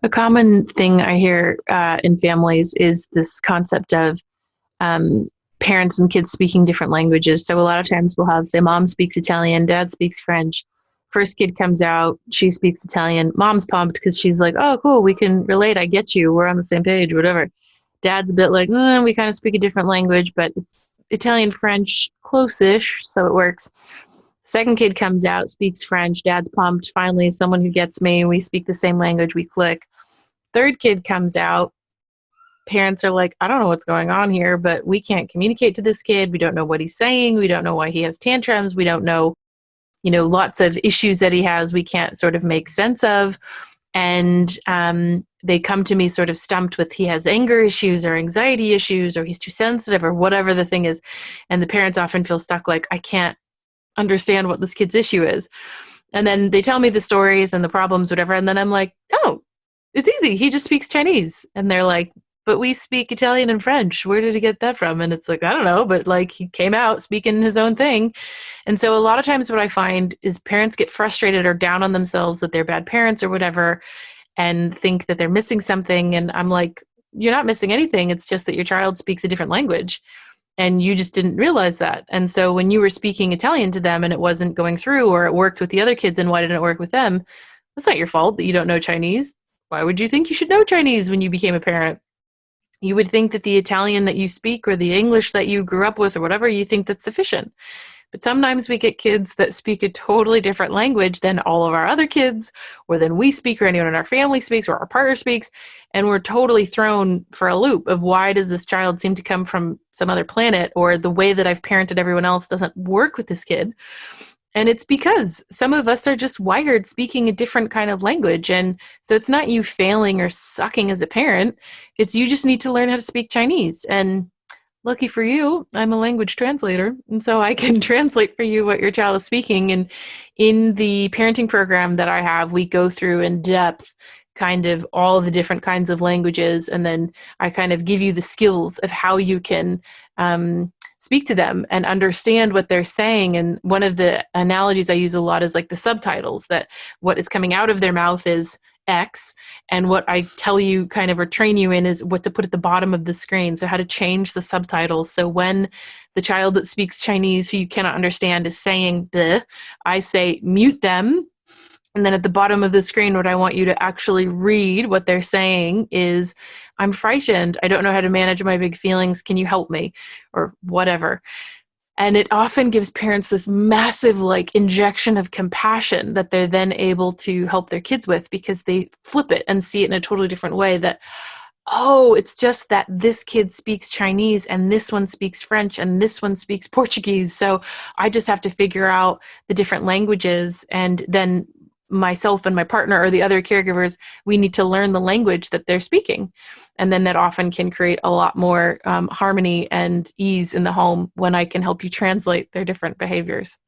A common thing I hear in families is this concept of um, parents and kids speaking different languages. So a lot of times we'll have, say, mom speaks Italian, dad speaks French. First kid comes out, she speaks Italian. Mom's pumped because she's like, oh, cool, we can relate. I get you. We're on the same page, whatever. Dad's a bit like, we kind of speak a different language, but it's Italian, French, close-ish, so it works. Second kid comes out, speaks French. Dad's pumped. Finally, someone who gets me. We speak the same language. We click. Third kid comes out. Parents are like, I don't know what's going on here, but we can't communicate to this kid. We don't know what he's saying. We don't know why he has tantrums. We don't know, lots of issues that he has we can't sort of make sense of. And they come to me sort of stumped with he has anger issues or anxiety issues or he's too sensitive or whatever the thing is. And the parents often feel stuck like, I can't understand what this kid's issue is. And then they tell me the stories and the problems, whatever. And then I'm like, oh, it's easy. He just speaks Chinese. And they're like, but we speak Italian and French. Where did he get that from? And it's like, I don't know, but like he came out speaking his own thing. And so a lot of times what I find is parents get frustrated or down on themselves that they're bad parents or whatever and think that they're missing something. And I'm like, you're not missing anything. It's just that your child speaks a different language and you just didn't realize that. And so when you were speaking Italian to them and it wasn't going through or it worked with the other kids and why didn't it work with them? That's not your fault that you don't know Chinese. Why would you think you should know Chinese when you became a parent? You would think that the Italian that you speak or the English that you grew up with or whatever, you think that's sufficient. But sometimes we get kids that speak a totally different language than all of our other kids, or than we speak, or anyone in our family speaks, or our partner speaks, and we're totally thrown for a loop of why does this child seem to come from some other planet, or the way that I've parented everyone else doesn't work with this kid. And it's because some of us are just wired speaking a different kind of language. And so it's not you failing or sucking as a parent. It's you just need to learn how to speak Chinese. And lucky for you, I'm a language translator. And so I can translate for you what your child is speaking. And in the parenting program that I have, we go through in depth kind of all the different kinds of languages. And then I kind of give you the skills of how you can speak to them and understand what they're saying. And one of the analogies I use a lot is like the subtitles, that what is coming out of their mouth is X, and what I tell you kind of or train you in is what to put at the bottom of the screen. So how to change the subtitles. So when the child that speaks Chinese who you cannot understand is saying bleh, I say mute them. And then at the bottom of the screen, what I want you to actually read what they're saying is, I'm frightened. I don't know how to manage my big feelings. Can you help me? Or whatever. And it often gives parents this massive like injection of compassion that they're then able to help their kids with, because they flip it and see it in a totally different way that, oh, it's just that this kid speaks Chinese and this one speaks French and this one speaks Portuguese. So I just have to figure out the different languages, and then myself and my partner or the other caregivers, we need to learn the language that they're speaking. And then that often can create a lot more harmony and ease in the home when I can help you translate their different behaviors.